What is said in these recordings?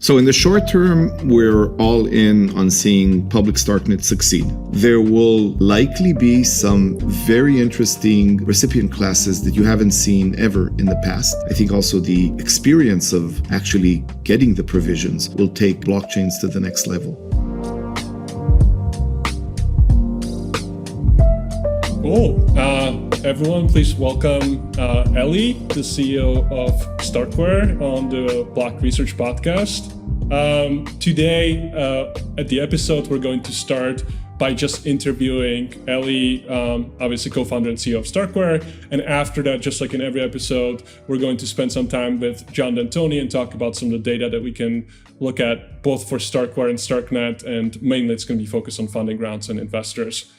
So in the short term, we're all in on seeing public Starknet succeed. There will likely be some very interesting recipient classes that you haven't seen ever in the past. I think also the experience of actually getting the provisions will take blockchains to the next level. Cool. Everyone, please welcome Eli, the CEO of StarkWare, on the Block Research Podcast. Today, at the episode, we're going to start by just interviewing Eli, obviously co-founder and CEO of StarkWare. And after that, just like in every episode, we're going to spend some time with John Dantoni and talk about some of the data that we can look at both for StarkWare and Starknet. And mainly it's going to be focused on funding rounds and investors.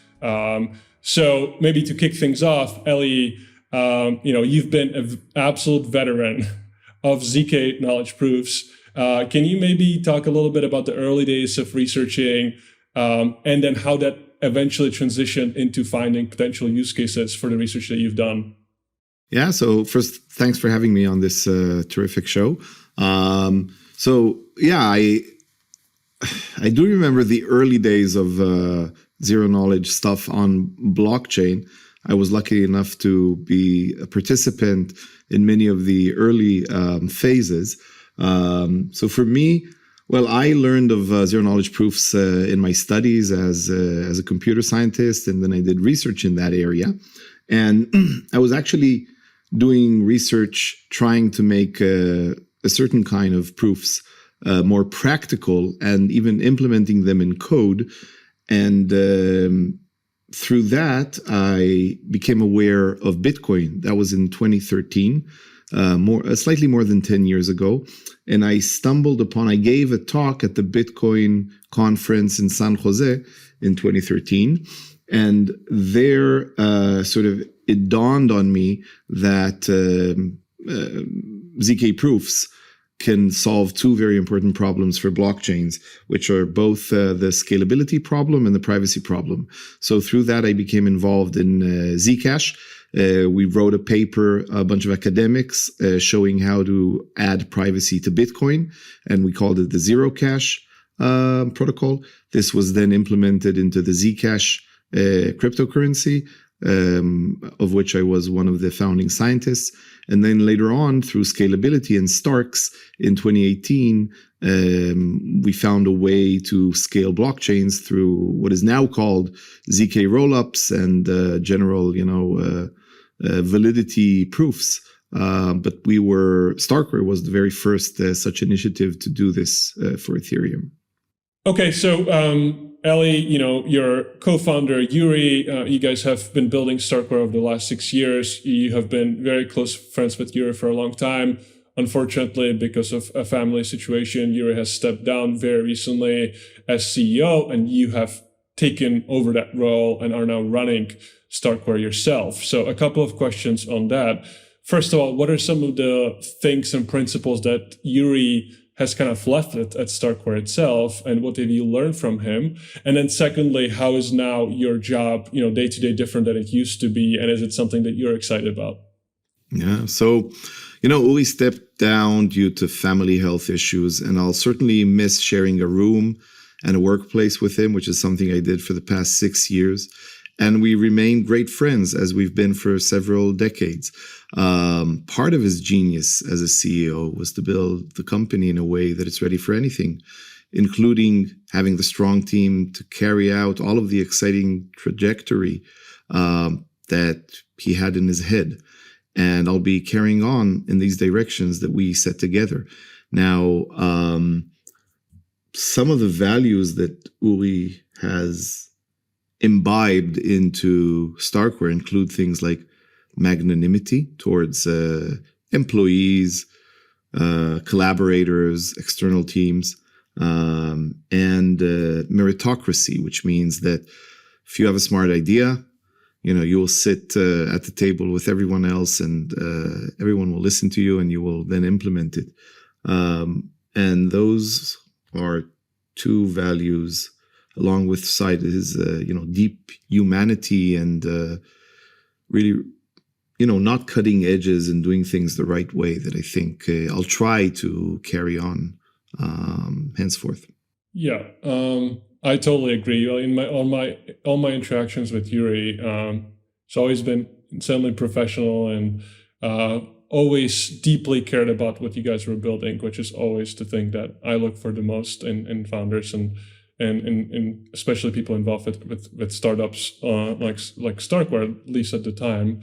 So maybe to kick things off, Eli, you've been an absolute veteran of ZK knowledge proofs. Can you maybe talk a little bit about the early days of researching and then how that eventually transitioned into finding potential use cases for the research that you've done? Yeah, so first, thanks for having me on this terrific show. I do remember the early days of zero knowledge stuff on blockchain. I was lucky enough to be a participant in many of the early phases. So for me, well, I learned of zero knowledge proofs in my studies as a computer scientist, and then I did research in that area. And I was actually doing research trying to make a certain kind of proofs more practical and even implementing them in code. And through that, I became aware of Bitcoin. That was in 2013, slightly more than 10 years ago. And I gave a talk at the Bitcoin conference in San Jose in 2013. And there, it dawned on me that ZK proofs can solve two very important problems for blockchains, which are both the scalability problem and the privacy problem. So through that, I became involved in Zcash. We wrote a paper, a bunch of academics, showing how to add privacy to Bitcoin, and we called it the Zero Cash protocol. This was then implemented into the Zcash cryptocurrency, of which I was one of the founding scientists. And then later on, through scalability and Starks in 2018, we found a way to scale blockchains through what is now called ZK rollups and general, validity proofs. But StarkWare was the very first such initiative to do this for Ethereum. Okay, so Eli, your co-founder, Yuri, you guys have been building StarkWare over the last 6 years. You have been very close friends with Yuri for a long time. Unfortunately, because of a family situation, Yuri has stepped down very recently as CEO, and you have taken over that role and are now running StarkWare yourself. So a couple of questions on that. First of all, what are some of the things and principles that Yuri has kind of left it at StarkWare itself, and what have you learned from him? And then secondly, how is now your job, day-to-day different than it used to be, and is it something that you're excited about? Yeah, so, Uli stepped down due to family health issues, and I'll certainly miss sharing a room and a workplace with him, which is something I did for the past 6 years. And we remain great friends, as we've been for several decades. Part of his genius as a CEO was to build the company in a way that it's ready for anything, including having the strong team to carry out all of the exciting trajectory that he had in his head. And I'll be carrying on in these directions that we set together. Now, some of the values that Uli has imbibed into StarkWare include things like magnanimity towards employees, collaborators, external teams, and meritocracy, which means that if you have a smart idea, you will sit at the table with everyone else, and everyone will listen to you, and you will then implement it. And those are two values, along with his deep humanity and really, not cutting edges and doing things the right way, that I think I'll try to carry on henceforth. Yeah, I totally agree. In all my interactions with Yuri, it's always been insanely professional and always deeply cared about what you guys were building, which is always the thing that I look for the most in founders and especially people involved with startups like StarkWare, at least at the time.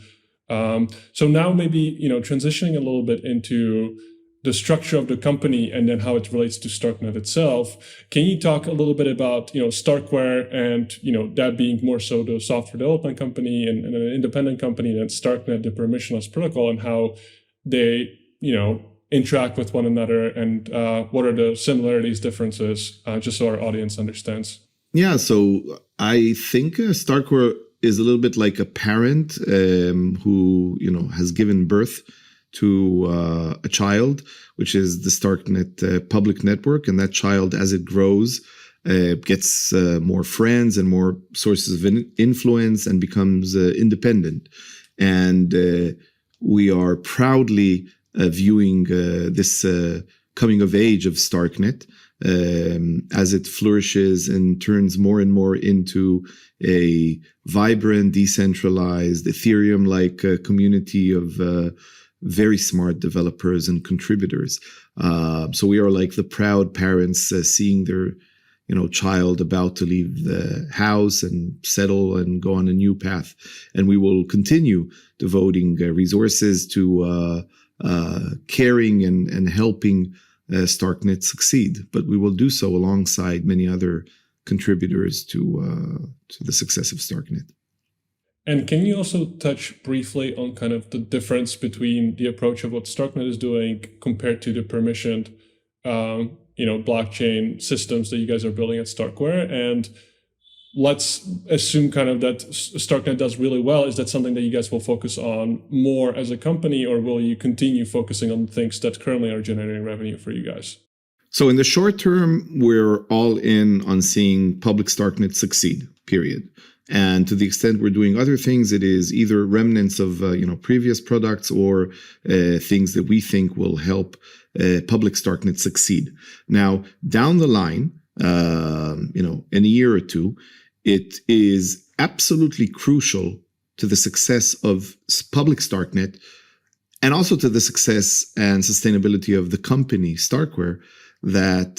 So now maybe transitioning a little bit into the structure of the company and then how it relates to Starknet itself. Can you talk a little bit about StarkWare and that being more so the software development company and an independent company than Starknet, the permissionless protocol, and how they interact with one another and what are the similarities, differences, just so our audience understands? Yeah, so I think StarkWare is a little bit like a parent who has given birth to a child, which is the Starknet public network. And that child, as it grows, gets more friends and more sources of influence and becomes independent. And we are proudly viewing this coming of age of Starknet as it flourishes and turns more and more into a vibrant, decentralized, Ethereum-like community of very smart developers and contributors. So we are like the proud parents seeing their child about to leave the house and settle and go on a new path. And we will continue devoting resources to caring and helping Starknet succeed. But we will do so alongside many other contributors to the success of Starknet. And can you also touch briefly on kind of the difference between the approach of what Starknet is doing compared to the permissioned, blockchain systems that you guys are building at StarkWare? And let's assume kind of that Starknet does really well. Is that something that you guys will focus on more as a company, or will you continue focusing on things that currently are generating revenue for you guys? So in the short term, we're all in on seeing public Starknet succeed, period. And to the extent we're doing other things, it is either remnants of previous products or things that we think will help public Starknet succeed. Now, down the line, in a year or two, it is absolutely crucial to the success of public Starknet and also to the success and sustainability of the company StarkWare that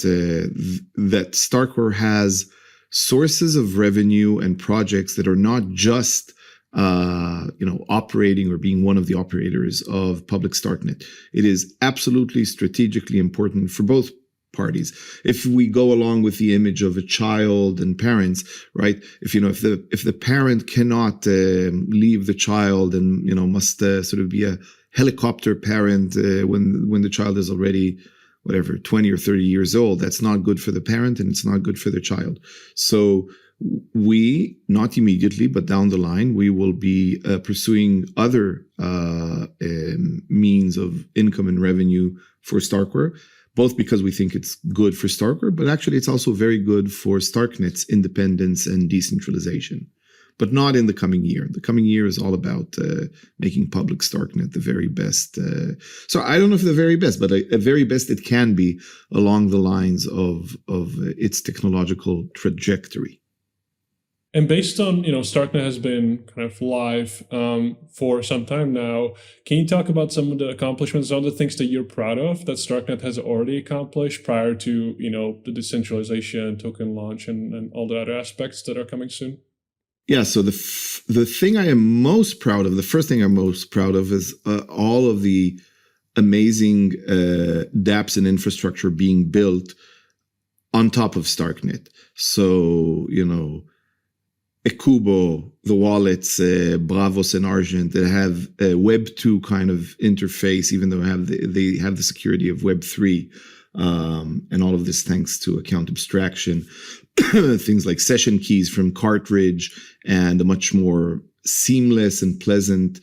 StarkWare has sources of revenue and projects that are not just operating or being one of the operators of public Starknet. It is absolutely strategically important for both parties. If we go along with the image of a child and parents, right? If the parent cannot leave the child and must sort of be a helicopter parent when the child is already 20 or 30 years old, that's not good for the parent and it's not good for the child. So we, not immediately, but down the line, we will be pursuing other means of income and revenue for StarkWare, both because we think it's good for StarkWare, but actually it's also very good for Starknet's independence and decentralization. But not in the coming year. The coming year is all about making public Starknet the very best. So I don't know if the very best, but a very best it can be along the lines of its technological trajectory. And based on, Starknet has been kind of live for some time now. Can you talk about some of the accomplishments, some of the things that you're proud of that Starknet has already accomplished prior to, the decentralization, token launch, and all the other aspects that are coming soon? Yeah, so the thing I am most proud of, the first thing I'm most proud of is all of the amazing dApps and infrastructure being built on top of Starknet. So, Ekubo, the wallets, Bravos and Argent that have a Web 2 kind of interface, even though they have the security of Web 3. And all of this thanks to account abstraction, things like session keys from Cartridge and a much more seamless and pleasant,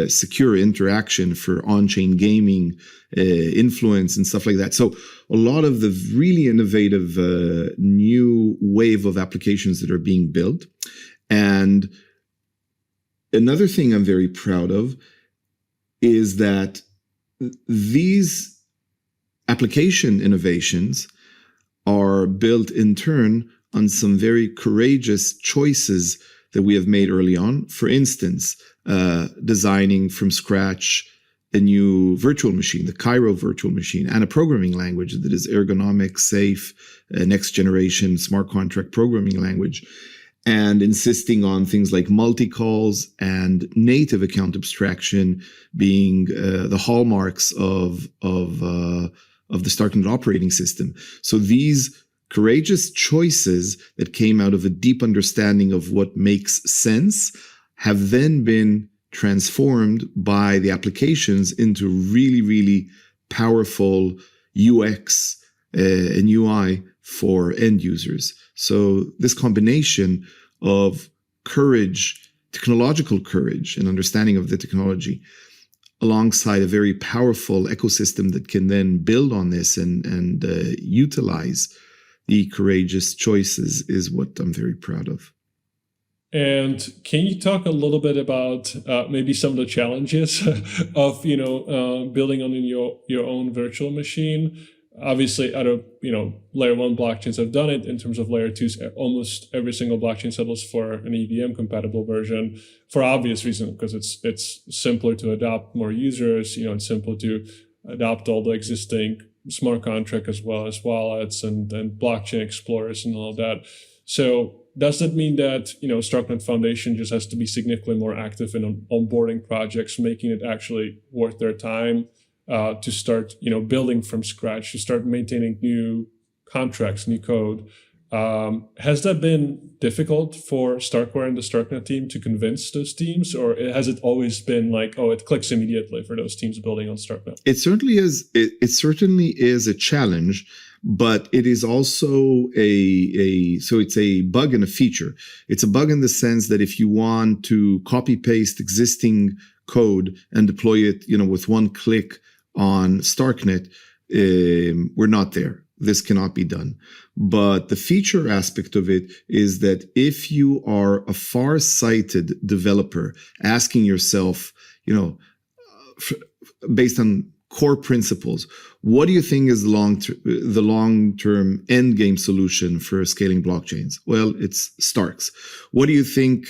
secure interaction for on-chain gaming, influence and stuff like that. So a lot of the really innovative new wave of applications that are being built. And another thing I'm very proud of is that these application innovations are built in turn on some very courageous choices that we have made early on. For instance, designing from scratch a new virtual machine, the Cairo virtual machine, and a programming language that is ergonomic, safe, next generation smart contract programming language, and insisting on things like multi-calls and native account abstraction being the hallmarks of the Starknet operating system. So these courageous choices that came out of a deep understanding of what makes sense have then been transformed by the applications into really, really powerful UX and UI for end users. So this combination of courage, technological courage, and understanding of the technology, alongside a very powerful ecosystem that can then build on this and utilize the courageous choices, is what I'm very proud of. And can you talk a little bit about maybe some of the challenges of building on your own virtual machine? Obviously, other layer 1 blockchains have done it. In terms of layer 2s, almost every single blockchain settles for an EVM compatible version for obvious reasons, because it's simpler to adopt more users. It's simpler to adopt all the existing smart contract as well as wallets and blockchain explorers and all of that. So does that mean that Starknet Foundation just has to be significantly more active in onboarding projects, making it actually worth their time to start building from scratch, to start maintaining new contracts, new code? Has that been difficult for StarkWare and the Starknet team to convince those teams, or has it always been like, oh, it clicks immediately for those teams building on Starknet? It certainly is. It certainly is a challenge, but it is also so it's a bug and a feature. It's a bug in the sense that if you want to copy paste existing code and deploy it, with one click on Starknet, we're not there. This cannot be done. But the feature aspect of it is that if you are a far-sighted developer asking yourself, based on core principles, what do you think is the long-term end game solution for scaling blockchains? Well, it's Starks. What do you think?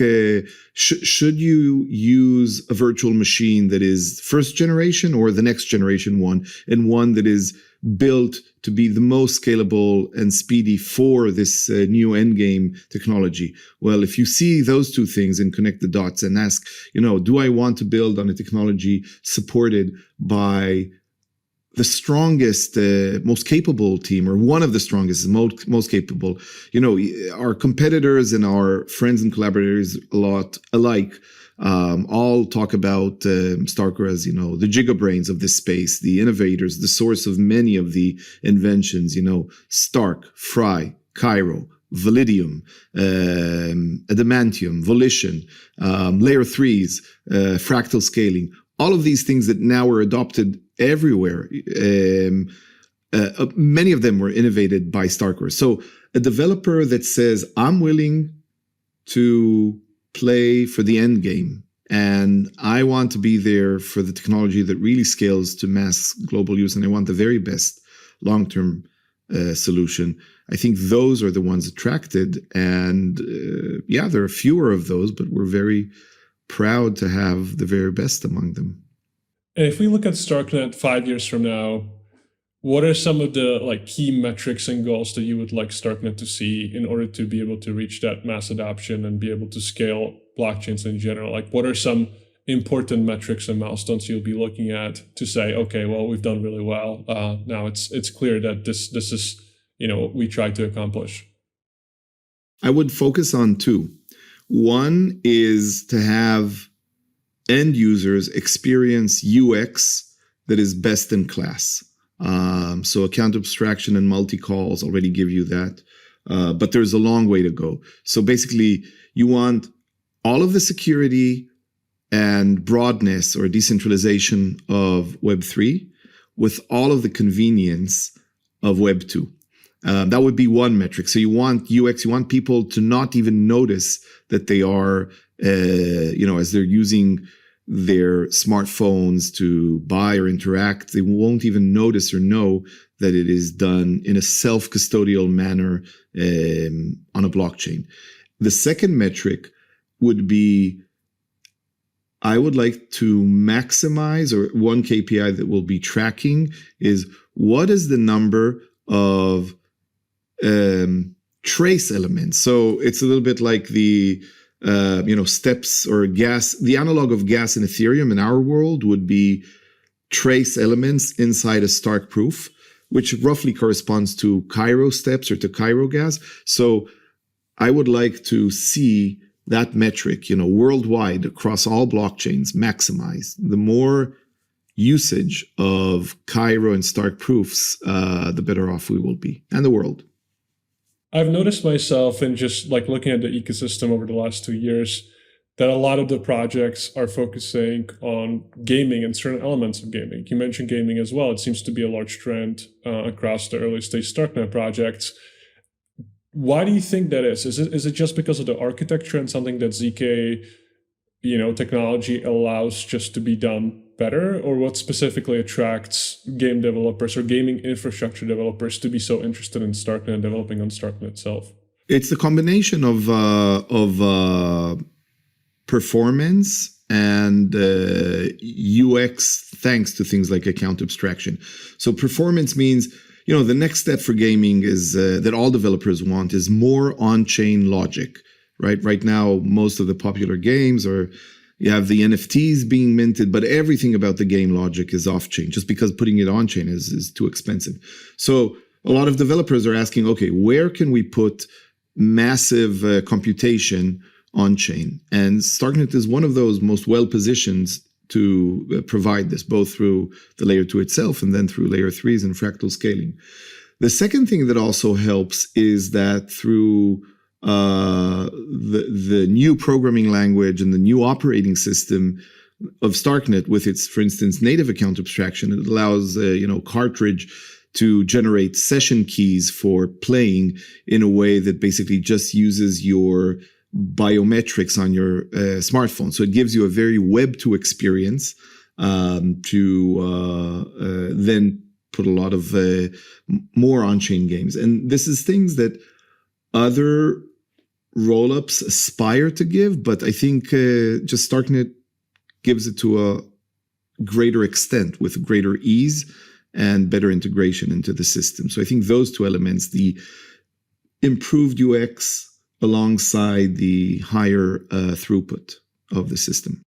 Should you use a virtual machine that is first generation or the next generation one, and one that is built to be the most scalable and speedy for this new endgame technology? Well, if you see those two things and connect the dots and ask, do I want to build on a technology supported by the strongest, most capable team, or one of the strongest, most capable? Our competitors and our friends and collaborators alike all talk about StarkWare as, the gigabrains of this space, the innovators, the source of many of the inventions, Stark, Fry, Cairo, Validium, Adamantium, Volition, layer 3s, fractal scaling, all of these things that now are adopted everywhere. Many of them were innovated by StarkWare. So a developer that says, I'm willing to play for the end game, and I want to be there for the technology that really scales to mass global use, and I want the very best long-term solution, I think those are the ones attracted. And there are fewer of those, but we're very proud to have the very best among them. And if we look at Starknet 5 years from now, what are some of the key metrics and goals that you would like Starknet to see in order to be able to reach that mass adoption and be able to scale blockchains in general? What are some important metrics and milestones you'll be looking at to say, okay, well, we've done really well. Now it's clear that this is what we tried to accomplish? I would focus on two. One is to have end users experience UX that is best in class. So account abstraction and multi-calls already give you that, but there's a long way to go. So basically, you want all of the security and broadness or decentralization of Web3 with all of the convenience of Web2. That would be one metric. So you want UX, you want people to not even notice that they are, as they're using their smartphones to buy or interact. They won't even notice or know that it is done in a self-custodial manner on a blockchain. The second metric would be, I would like to maximize, or one KPI that we'll be tracking is, what is the number of trace elements? So it's a little bit like the steps or gas. The analog of gas in Ethereum in our world would be trace elements inside a Stark proof, which roughly corresponds to Cairo steps or to Cairo gas. So I would like to see that metric, worldwide across all blockchains maximize. The more usage of Cairo and Stark proofs, the better off we will be, and the world. I've noticed myself in just looking at the ecosystem over the last 2 years that a lot of the projects are focusing on gaming and certain elements of gaming. You mentioned gaming as well. It seems to be a large trend across the early stage Starknet projects. Why do you think that is? Is it just because of the architecture and something that ZK, technology allows just to be done better? Or what specifically attracts game developers or gaming infrastructure developers to be so interested in Starknet and developing on Starknet itself? It's the combination of performance and UX, thanks to things like account abstraction. So performance means, the next step for gaming is that all developers want is more on-chain logic, right? Right now, most of the popular games you have the NFTs being minted, but everything about the game logic is off-chain, just because putting it on-chain is too expensive. So a lot of developers are asking, okay, where can we put massive computation on-chain? And Starknet is one of those most well-positioned to provide this, both through the layer 2 itself and then through layer 3s and fractal scaling. The second thing that also helps is that through the new programming language and the new operating system of Starknet with its, for instance, native account abstraction, it allows cartridge to generate session keys for playing in a way that basically just uses your biometrics on your smartphone. So it gives you a very Web2 experience to then put a lot of more on-chain games. And this is things that other rollups aspire to give, but I think just Starknet gives it to a greater extent with greater ease and better integration into the system. So I think those two elements, the improved UX alongside the higher throughput of the system.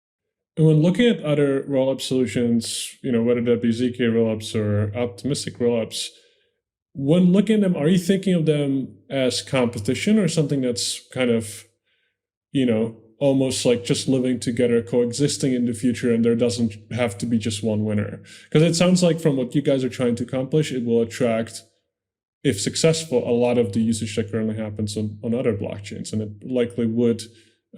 And when looking at other rollup solutions, whether that be ZK rollups or optimistic rollups, when looking at them, are you thinking of them as competition or something that's kind of, almost like just living together, coexisting in the future, and there doesn't have to be just one winner? Because it sounds like from what you guys are trying to accomplish, it will attract, if successful, a lot of the usage that currently happens on other blockchains, and it likely would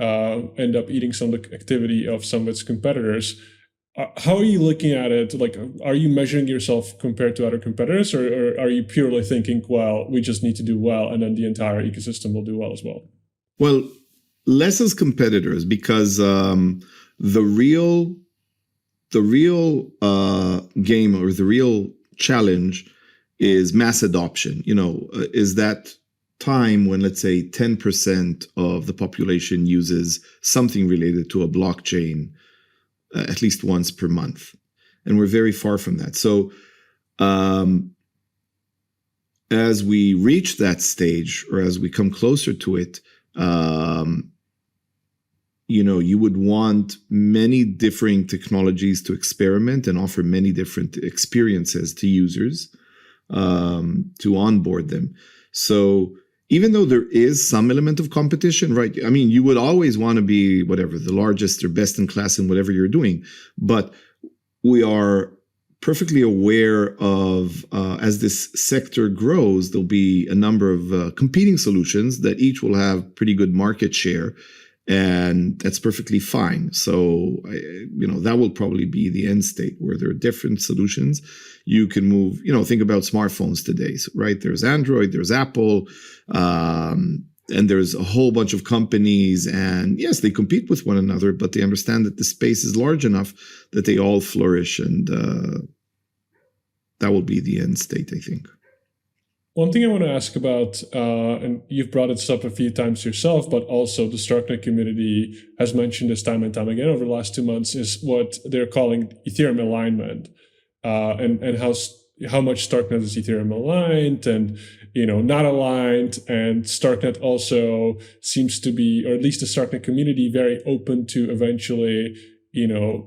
end up eating some of the activity of some of its competitors. How are you looking at it? Are you measuring yourself compared to other competitors, or are you purely thinking, well, we just need to do well, and then the entire ecosystem will do well as well? Well, less as competitors, because the real game or the real challenge is mass adoption. Is that time when, let's say, 10% of the population uses something related to a blockchain at least once per month. And we're very far from that. So as we reach that stage, or as we come closer to it, you would want many differing technologies to experiment and offer many different experiences to users to onboard them. So even though there is some element of competition, right? I mean, you would always want to be the largest or best in class in whatever you're doing. But we are perfectly aware of, as this sector grows, there'll be a number of competing solutions that each will have pretty good market share. And that's perfectly fine. So, that will probably be the end state where there are different solutions. You can move, think about smartphones today, right? There's Android, there's Apple, and there's a whole bunch of companies, and yes, they compete with one another, but they understand that the space is large enough that they all flourish, and that will be the end state, I think. One thing I want to ask about, and you've brought this up a few times yourself, but also the Starknet community has mentioned this time and time again over the last 2 months, is what they're calling Ethereum Alignment, and how much Starknet is Ethereum aligned and not aligned. And Starknet also seems to be, or at least the Starknet community, very open to eventually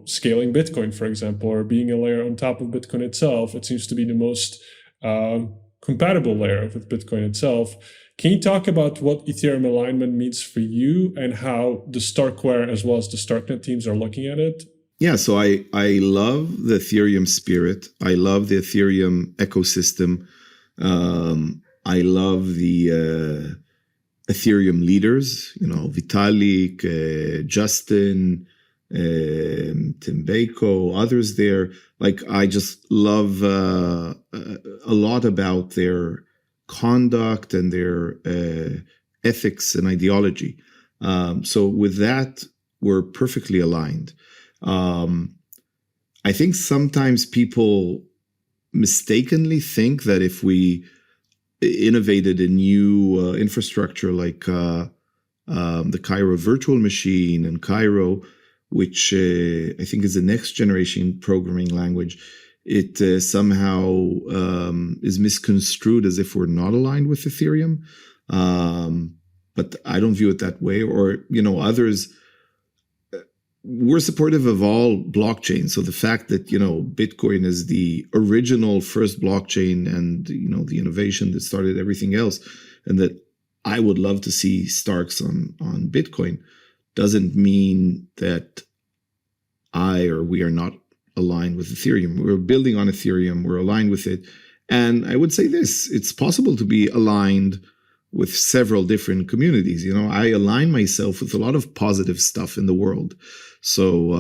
scaling Bitcoin, for example, or being a layer on top of Bitcoin itself. It seems to be the most compatible layer with Bitcoin itself. Can you talk about what Ethereum alignment means for you and how the StarkWare as well as the Starknet teams are looking at it? Yeah, so I love the Ethereum spirit. I love the Ethereum ecosystem. I love the Ethereum leaders, Vitalik, Justin, Tim Bako, others there. Like, I just love a lot about their conduct and their ethics and ideology. So with that, we're perfectly aligned. I think sometimes people mistakenly think that if we innovated a new infrastructure like the Cairo virtual machine and Cairo, which I think is the next generation programming language, it somehow is misconstrued as if we're not aligned with Ethereum. But I don't view it that way. Or, others, we're supportive of all blockchains. So the fact that, Bitcoin is the original first blockchain and, the innovation that started everything else, and that I would love to see Starks on Bitcoin, doesn't mean that I or we are not aligned with Ethereum. We're building on Ethereum. We're aligned with it. And I would say this, it's possible to be aligned with several different communities. I align myself with a lot of positive stuff in the world. So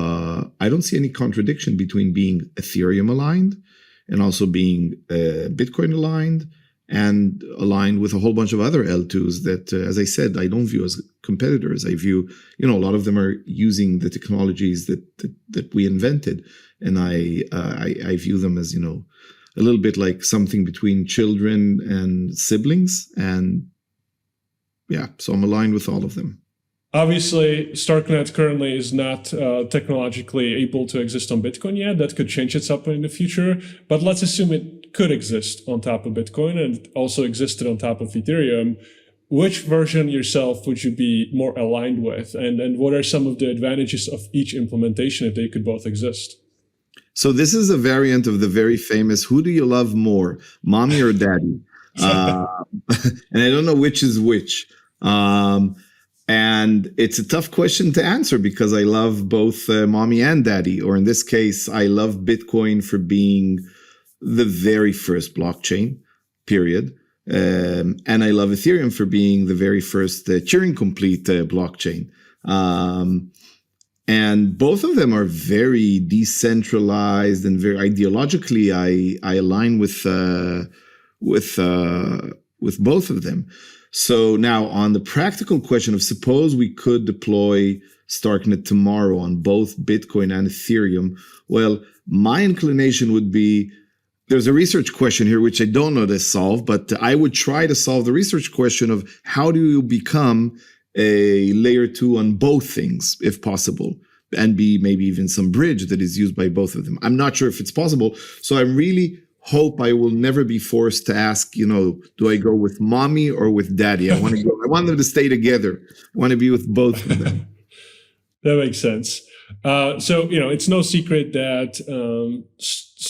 I don't see any contradiction between being Ethereum aligned and also being Bitcoin aligned and aligned with a whole bunch of other L2s that, as I said, I don't view as competitors. I view, a lot of them are using the technologies that we invented. And I view them as, a little bit like something between children and siblings. And yeah, so I'm aligned with all of them. Obviously, Starknet currently is not technologically able to exist on Bitcoin yet. That could change at some point in the future. But let's assume it could exist on top of Bitcoin and also existed on top of Ethereum. Which version yourself would you be more aligned with? And what are some of the advantages of each implementation if they could both exist? So this is a variant of the very famous, who do you love more, mommy or daddy? And I don't know which is which. And it's a tough question to answer because I love both mommy and daddy, or in this case, I love Bitcoin for being the very first blockchain, period. And I love Ethereum for being the very first Turing complete blockchain. And both of them are very decentralized and very ideologically, I align with both of them. So now on the practical question of suppose we could deploy Starknet tomorrow on both Bitcoin and Ethereum, well, my inclination would be, there's a research question here, which I don't know to solve, but I would try to solve the research question of how do you become a layer 2 on both things, if possible, and be maybe even some bridge that is used by both of them. I'm not sure if it's possible. So I really hope I will never be forced to ask, do I go with mommy or with daddy? I want them to stay together. I want to be with both of them. That makes sense. So, it's no secret that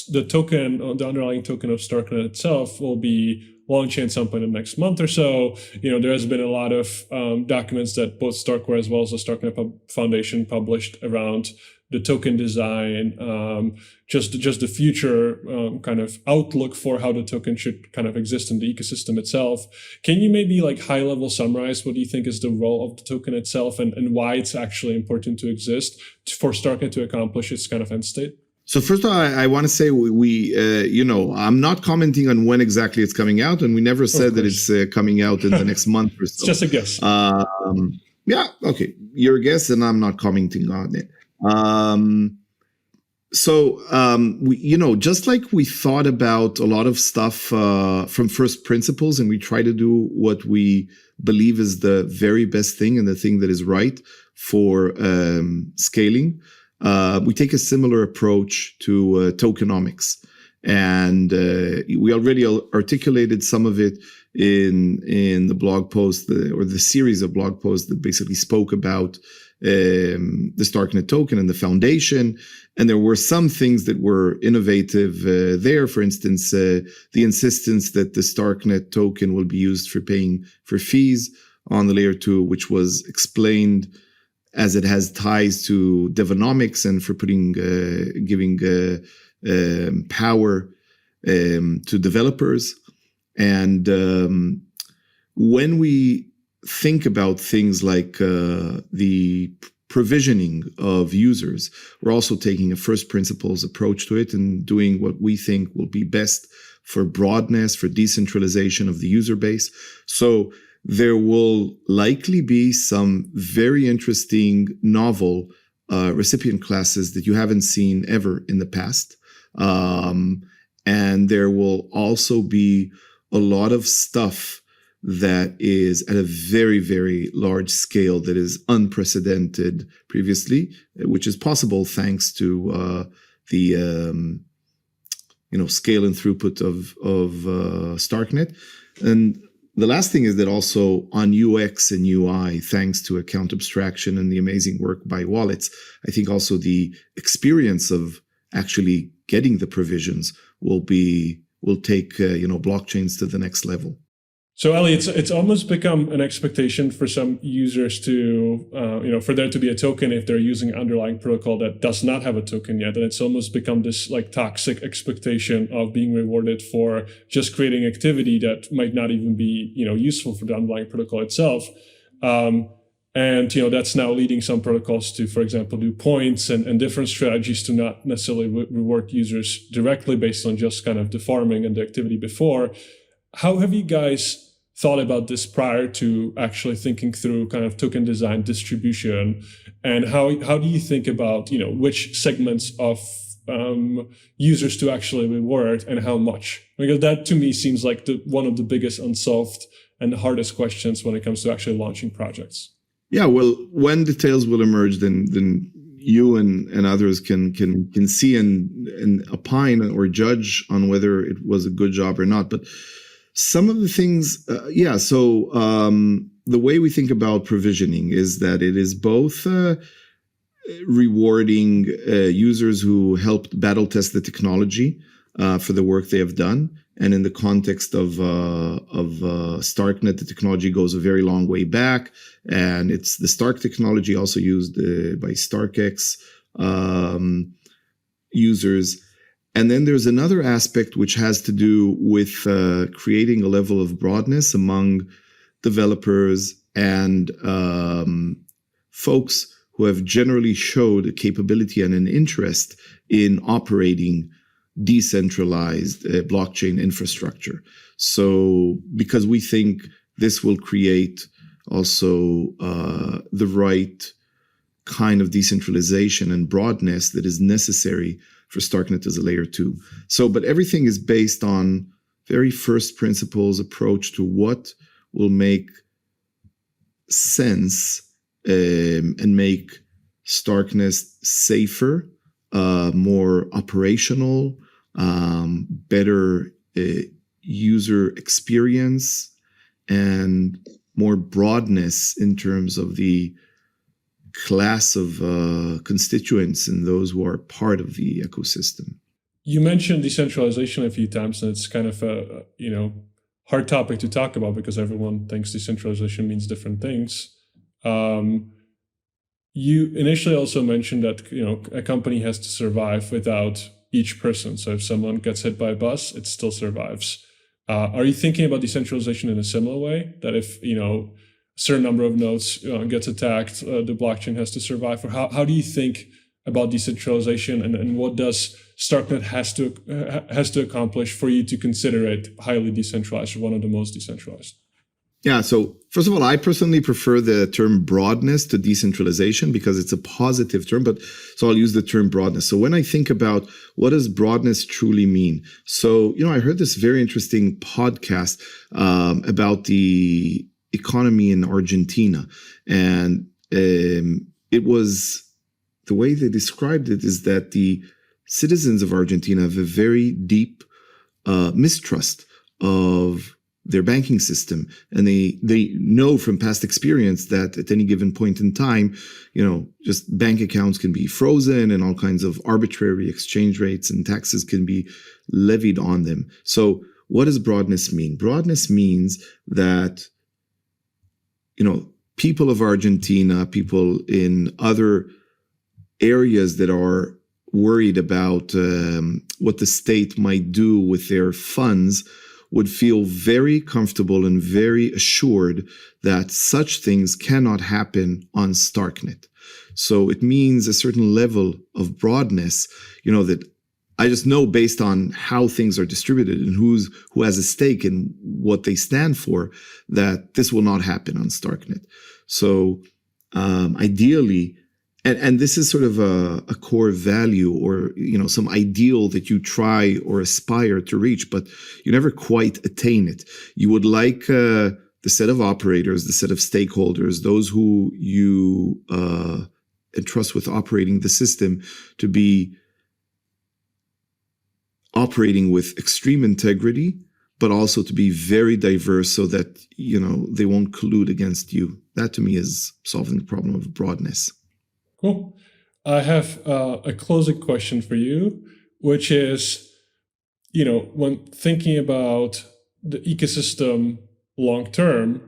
the underlying token of Starknet itself will be launching at some point in the next month or so. There has been a lot of documents that both StarkWare as well as the Starknet Foundation published around the token design, just the future kind of outlook for how the token should kind of exist in the ecosystem itself. Can you maybe high level summarize what you think is the role of the token itself and why it's actually important to exist for Starknet to accomplish its kind of end state? So first of all, I want to say I'm not commenting on when exactly it's coming out, and we never said that it's coming out in the next month or so. It's just a guess. Yeah, okay, your guess, and I'm not commenting on it. Just like we thought about a lot of stuff from first principles, and we try to do what we believe is the very best thing and the thing that is right for scaling. We take a similar approach to tokenomics, and we already articulated some of it in the blog post or the series of blog posts that basically spoke about the Starknet token and the foundation. And there were some things that were innovative there. For instance, the insistence that the Starknet token will be used for paying for fees on the layer 2, which was explained as it has ties to Devonomics and for giving power to developers. And when we think about things like the provisioning of users, we're also taking a first principles approach to it and doing what we think will be best for broadness, for decentralization of the user base. So there will likely be some very interesting novel recipient classes that you haven't seen ever in the past. And there will also be a lot of stuff that is at a very, very large scale that is unprecedented previously, which is possible thanks to the scale and throughput of Starknet. And the last thing is that also on UX and UI, thanks to account abstraction and the amazing work by wallets, I think also the experience of actually getting the provisions will take blockchains to the next level. So Eli, it's almost become an expectation for some users to, for there to be a token if they're using an underlying protocol that does not have a token yet. And it's almost become this like toxic expectation of being rewarded for just creating activity that might not even be, useful for the underlying protocol itself. And that's now leading some protocols to, for example, do points and different strategies to not necessarily reward users directly based on just kind of the farming and the activity before. How have you guys thought about this prior to actually thinking through kind of token design distribution? And how do you think about, which segments of users to actually reward and how much? Because that to me seems like one of the biggest unsolved and the hardest questions when it comes to actually launching projects. Yeah, well, when details will emerge, then you and others can see and opine or judge on whether it was a good job or not. But some of the things, so the way we think about provisioning is that it is both rewarding users who helped battle test the technology for the work they have done. And in the context of Starknet, the technology goes a very long way back. And it's the Stark technology also used by StarkX users. And then there's another aspect which has to do with creating a level of broadness among developers and folks who have generally showed a capability and an interest in operating decentralized blockchain infrastructure. So because we think this will create also the right kind of decentralization and broadness that is necessary for Starknet as a layer 2. So, but everything is based on very first principles approach to what will make sense and make Starknet safer, more operational, better user experience, and more broadness in terms of the class of constituents and those who are part of the ecosystem. You mentioned decentralization a few times, and it's kind of a hard topic to talk about because everyone thinks decentralization means different things. You initially also mentioned that a company has to survive without each person. So if someone gets hit by a bus, it still survives. Are you thinking about decentralization in a similar way? That if a certain number of nodes gets attacked, the blockchain has to survive? Or how do you think about decentralization, and what does Starknet has to accomplish for you to consider it highly decentralized or one of the most decentralized? Yeah, so first of all, I personally prefer the term broadness to decentralization because it's a positive term, but so I'll use the term broadness. So when I think about what does broadness truly mean? So, I heard this very interesting podcast about the economy in Argentina. And it was, the way they described it is that the citizens of Argentina have a very deep mistrust of their banking system. And they know from past experience that at any given point in time, just bank accounts can be frozen and all kinds of arbitrary exchange rates and taxes can be levied on them. So what does broadness mean? Broadness means that, people of Argentina, people in other areas that are worried about what the state might do with their funds would feel very comfortable and very assured that such things cannot happen on Starknet. So it means a certain level of broadness, that I just know based on how things are distributed and who has a stake in what they stand for, that this will not happen on Starknet. So ideally, and this is sort of a core value or, some ideal that you try or aspire to reach, but you never quite attain it. You would like the set of operators, the set of stakeholders, those who you entrust with operating the system to be operating with extreme integrity, but also to be very diverse so that, they won't collude against you. That to me is solving the problem of broadness. Cool. I have a closing question for you, which is, when thinking about the ecosystem long term,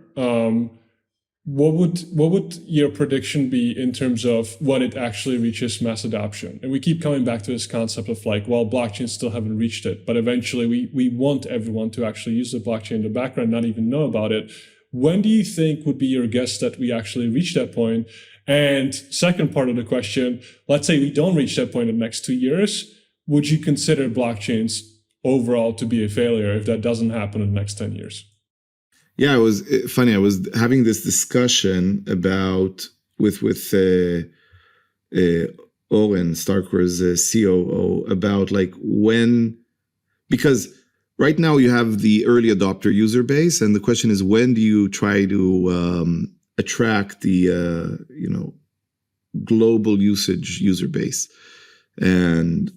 what would your prediction be in terms of when it actually reaches mass adoption? And we keep coming back to this concept of blockchains still haven't reached it, but eventually we want everyone to actually use the blockchain in the background, not even know about it. When do you think would be your guess that we actually reach that point? And second part of the question, let's say we don't reach that point in the next 2 years, would you consider blockchains overall to be a failure if that doesn't happen in the next 10 years? Yeah, it was funny. I was having this discussion with Oren, StarkWares COO, about when, because right now you have the early adopter user base, and the question is, when do you try to attract the global usage user base? And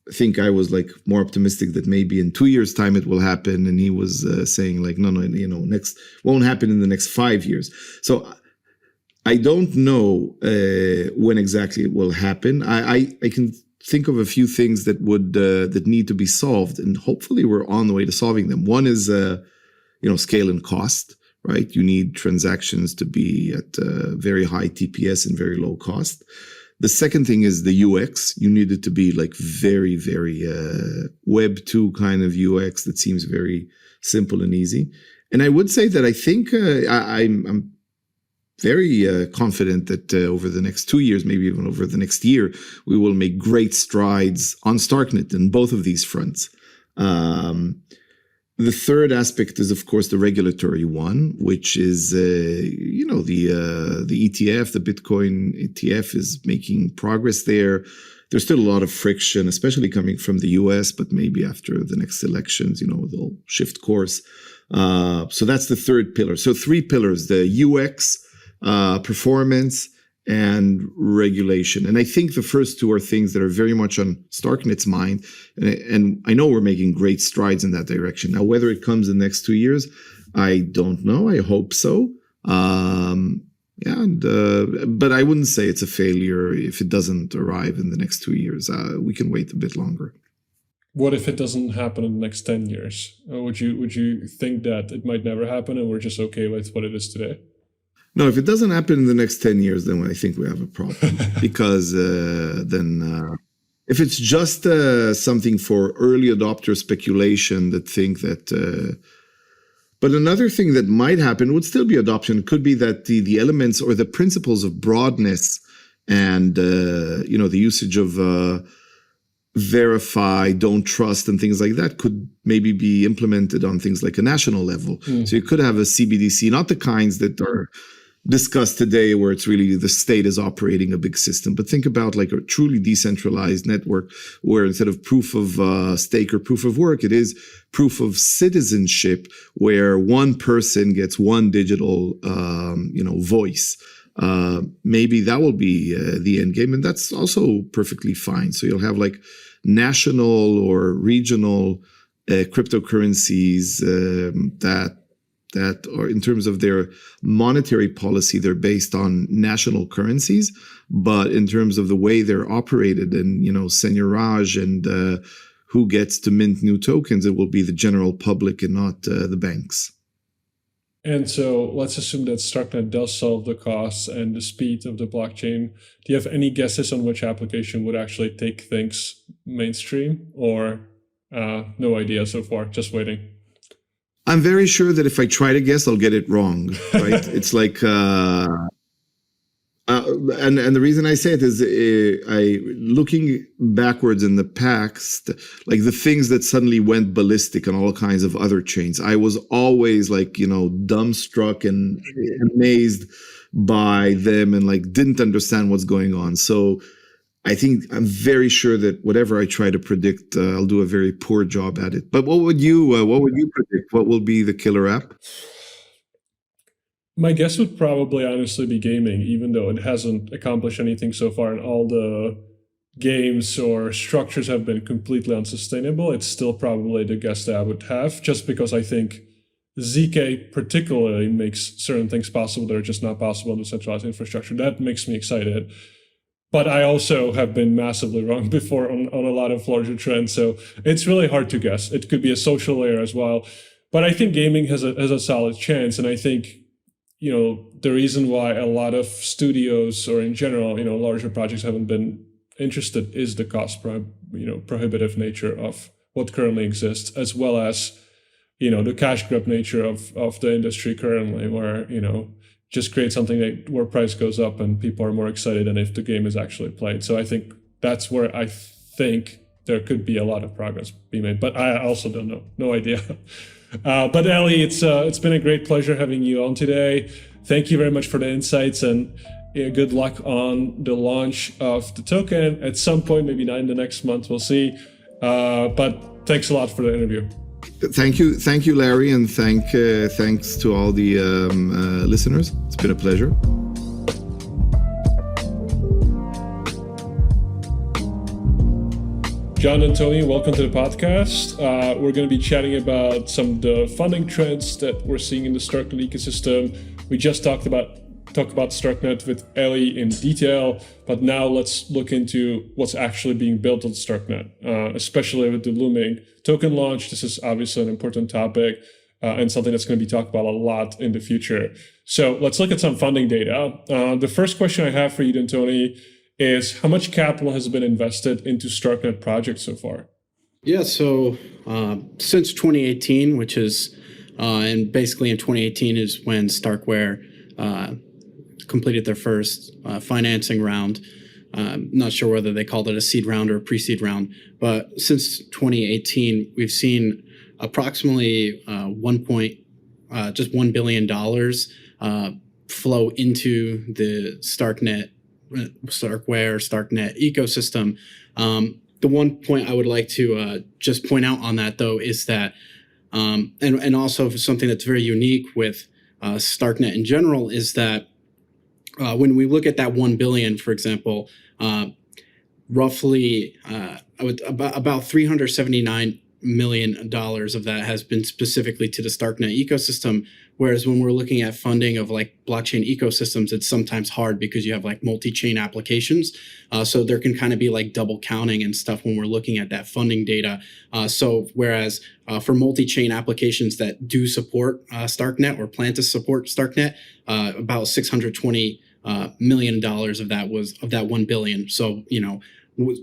I think I was more optimistic that maybe in 2 years' time it will happen, and he was saying no, next won't happen in the next 5 years. So I don't know when exactly it will happen. I can think of a few things that would that need to be solved, and hopefully we're on the way to solving them. One is scale and cost. Right, you need transactions to be at very high TPS and very low cost. The second thing is the UX. You need it to be very, very Web 2 kind of UX that seems very simple and easy. And I would say that I think I'm very confident that over the next 2 years, maybe even over the next year, we will make great strides on Starknet in both of these fronts. The third aspect is, of course, the regulatory one, which is, the ETF, the Bitcoin ETF is making progress there. There's still a lot of friction, especially coming from the US, but maybe after the next elections, they'll shift course. So that's the third pillar. So 3 pillars, the UX, performance, and regulation. And I think the first 2 are things that are very much on Starknet's mind. And I know we're making great strides in that direction. Now, whether it comes in the next 2 years, I don't know. I hope so. But I wouldn't say it's a failure if it doesn't arrive in the next 2 years. We can wait a bit longer. What if it doesn't happen in the next 10 years? Would you think that it might never happen and we're just okay with what it is today? No, if it doesn't happen in the next 10 years, then I think we have a problem. Because if it's just something for early adopter speculation that think that... but another thing that might happen would still be adoption. It could be that the elements or the principles of broadness and the usage of verify, don't trust, and things like that could maybe be implemented on things like a national level. So you could have a CBDC, not the kinds that are discussed today where it's really the state is operating a big system, but think about like a truly decentralized network where instead of proof of stake or proof of work, it is proof of citizenship, where one person gets one digital voice. Maybe that will be the end game, and that's also perfectly fine. So you'll have like national or regional cryptocurrencies that are, in terms of their monetary policy, they're based on national currencies, but in terms of the way they're operated and seigneurage and who gets to mint new tokens, it will be the general public and not the banks. And so let's assume that Starknet does solve the costs and the speed of the blockchain. Do you have any guesses on which application would actually take things mainstream, or no idea so far, just waiting? I'm very sure that if I try to guess, I'll get it wrong, right? It's like, and the reason I say it is looking backwards in the past, like the things that suddenly went ballistic on all kinds of other chains, I was always like, dumbstruck and amazed by them and like didn't understand what's going on. So I think I'm very sure that whatever I try to predict, I'll do a very poor job at it. But what would you predict? What will be the killer app? My guess would probably honestly be gaming, even though it hasn't accomplished anything so far, and all the games or structures have been completely unsustainable. It's still probably the guess that I would have, just because I think ZK particularly makes certain things possible that are just not possible in decentralized infrastructure. That makes me excited. But I also have been massively wrong before on a lot of larger trends. So it's really hard to guess. It could be a social layer as well. But I think gaming has a solid chance. And I think, the reason why a lot of studios, or in general, larger projects haven't been interested is the cost, prohibitive nature of what currently exists, as well as, the cash grab nature of the industry currently, where, just create something where price goes up and people are more excited than if the game is actually played. So I think that's where I think there could be a lot of progress being made, but I also don't know, no idea. But Eli, it's been a great pleasure having you on today. Thank you very much for the insights, and good luck on the launch of the token at some point, maybe not in the next month, we'll see. But thanks a lot for the interview. Thank you, Larry, and thanks to all the listeners. It's been a pleasure. John Dantoni, welcome to the podcast. We're going to be chatting about some of the funding trends that we're seeing in the Starknet ecosystem. We just talked about Starknet with Eli in detail, but now let's look into what's actually being built on Starknet, especially with the looming token launch. This is obviously an important topic and something that's going to be talked about a lot in the future. So let's look at some funding data. The first question I have for you, Dantoni, is how much capital has been invested into Starknet projects so far? Yeah, so since 2018, which is, and basically in 2018 is when StarkWare completed their first financing round. Not sure whether they called it a seed round or a pre-seed round, but since 2018, we've seen approximately $1 billion flow into the StarkWare Starknet ecosystem. The one point I would like to just point out on that, though, is that, and also something that's very unique with Starknet in general, is that when we look at that 1 billion, for example, roughly about $379 million of that has been specifically to the Starknet ecosystem. Whereas when we're looking at funding of like blockchain ecosystems, it's sometimes hard because you have like multi-chain applications. So there can kind of be like double counting and stuff when we're looking at that funding data. So whereas for multi-chain applications that do support Starknet or plan to support Starknet, about $620 million of that 1 billion. So,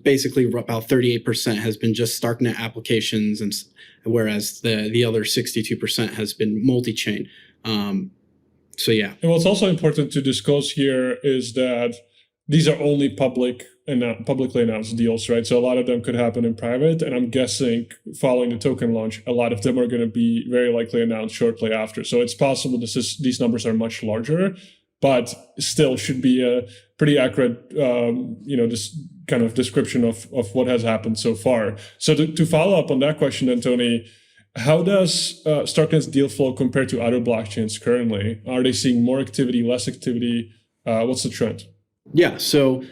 basically about 38% has been just Starknet applications, and whereas the other 62% has been multi-chain. So yeah. And what's also important to discuss here is that these are only publicly announced deals, right? So a lot of them could happen in private, and I'm guessing following the token launch, a lot of them are going to be very likely announced shortly after. So it's possible these numbers are much larger, but still should be a pretty accurate, this kind of description of what has happened so far. So to follow up on that question, Dantoni, how does Starknet's deal flow compare to other blockchains currently? Are they seeing more activity, less activity? What's the trend? Yeah, so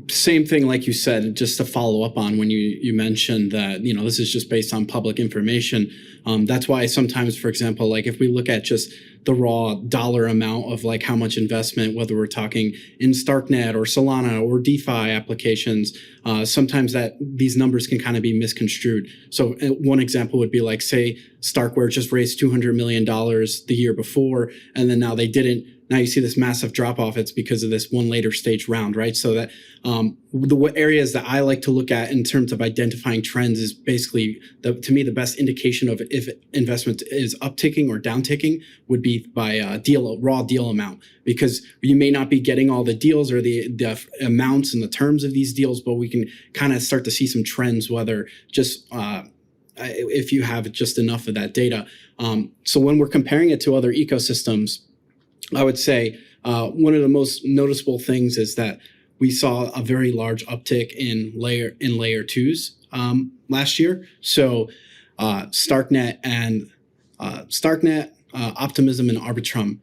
same thing like you said, just to follow up on when you mentioned that, this is just based on public information. That's why sometimes, for example, like if we look at just the raw dollar amount of like how much investment, whether we're talking in Starknet or Solana or DeFi applications, sometimes that these numbers can kind of be misconstrued. So one example would be like, say, StarkWare just raised $200 million the year before, and then now they didn't. Now you see this massive drop off. It's because of this one later stage round, right? So that the areas that I like to look at in terms of identifying trends is basically, to me, the best indication of if investment is upticking or downticking would be by raw deal amount, because you may not be getting all the deals or the amounts and the terms of these deals, but we can kind of start to see some trends, whether just if you have just enough of that data. So when we're comparing it to other ecosystems, I would say one of the most noticeable things is that we saw a very large uptick in layer twos last year. So Starknet, Optimism, and Arbitrum,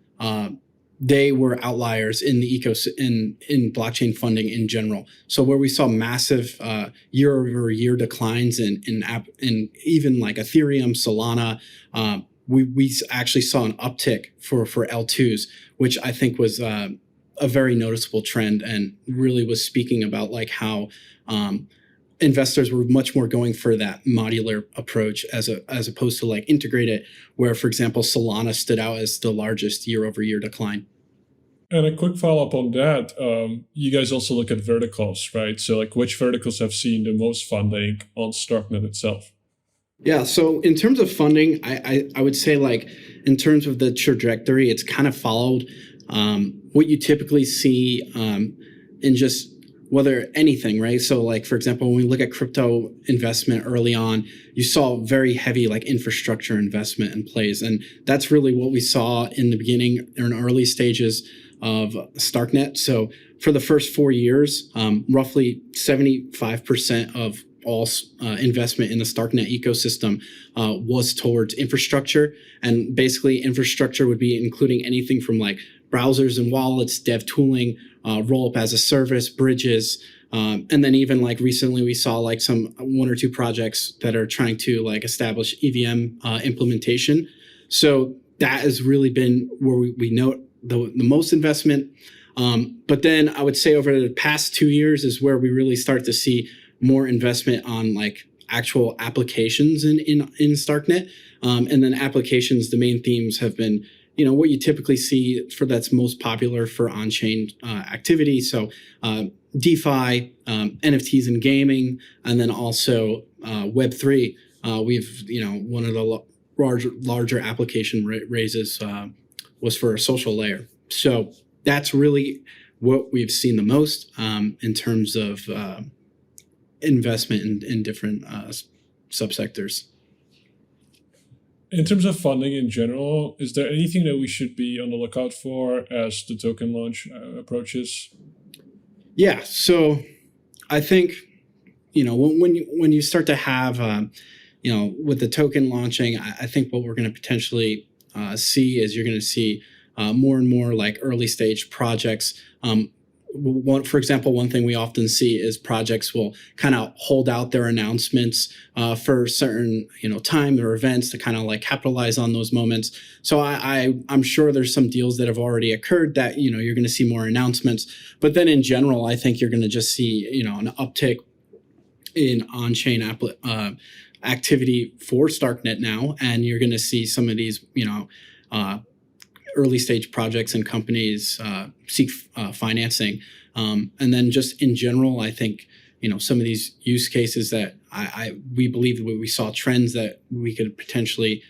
they were outliers in the in blockchain funding in general. So where we saw massive year-over-year declines in even like Ethereum, Solana. We actually saw an uptick for L2s, which I think was a very noticeable trend and really was speaking about like how investors were much more going for that modular approach as opposed to like integrated, where, for example, Solana stood out as the largest year-over-year decline. And a quick follow-up on that, you guys also look at verticals, right? So like which verticals have seen the most funding on Starknet itself? Yeah, so in terms of funding, I would say like in terms of the trajectory, it's kind of followed what you typically see in just whether anything, right? So like, for example, when we look at crypto investment early on, you saw very heavy like infrastructure investment in place. And that's really what we saw in the beginning or in early stages of Starknet. So for the first 4 years, roughly 75% of all investment in the Starknet ecosystem was towards infrastructure. And basically infrastructure would be including anything from like browsers and wallets, dev tooling, roll up as a service, bridges. And then even like recently we saw like one or two projects that are trying to like establish EVM implementation. So that has really been where we note the most investment. But then I would say over the past 2 years is where we really start to see more investment on like actual applications in Starknet. And then applications, the main themes have been, what you typically see that's most popular for on-chain activity. So DeFi, NFTs and gaming, and then also Web3. We've, one of the larger application raises was for a social layer. So that's really what we've seen the most in terms of investment in different subsectors. In terms of funding in general, is there anything that we should be on the lookout for as the token launch approaches? Yeah, so I think when you start to have with the token launching, I think what we're going to potentially see is you're going to see more and more like early stage projects. For example, one thing we often see is projects will kind of hold out their announcements for certain, time or events to kind of like capitalize on those moments. So I'm sure there's some deals that have already occurred that, you're going to see more announcements. But then in general, I think you're going to just see, an uptick in on-chain activity for Starknet now. And you're going to see some of these, early stage projects and companies seek financing. And then just in general, I think, some of these use cases that we believe that we saw trends that we could potentially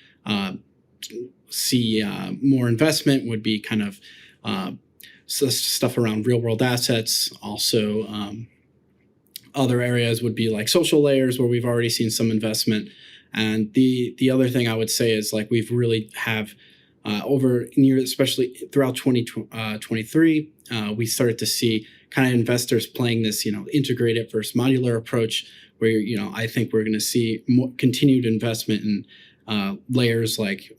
see more investment would be kind of stuff around real world assets. Also, other areas would be like social layers, where we've already seen some investment. And the other thing I would say is like we've really have over years, especially throughout 2023, we started to see kind of investors playing this, integrated versus modular approach, where I think we're going to see more continued investment in layers like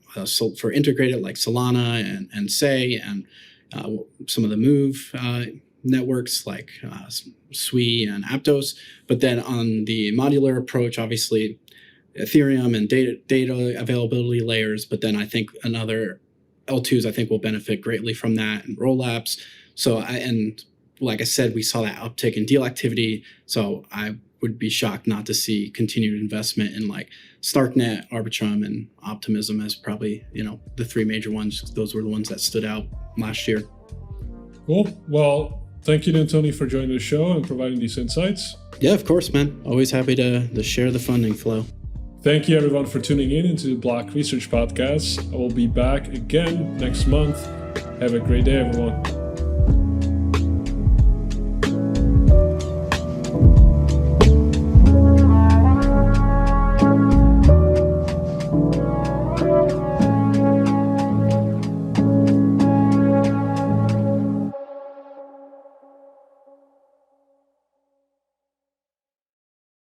for integrated like Solana and Say, and some of the Move networks like Sui and Aptos. But then on the modular approach, obviously Ethereum and data availability layers. But then I think another L2s I think will benefit greatly from that, and rollups. So like I said, we saw that uptick in deal activity. So I would be shocked not to see continued investment in like Starknet, Arbitrum, and Optimism as probably, the three major ones. Those were the ones that stood out last year. Cool. Well, thank you, Dantoni, for joining the show and providing these insights. Yeah, of course, man. Always happy to share the funding flow. Thank you, everyone, for tuning in into the Block Research Podcast. I will be back again next month. Have a great day, everyone.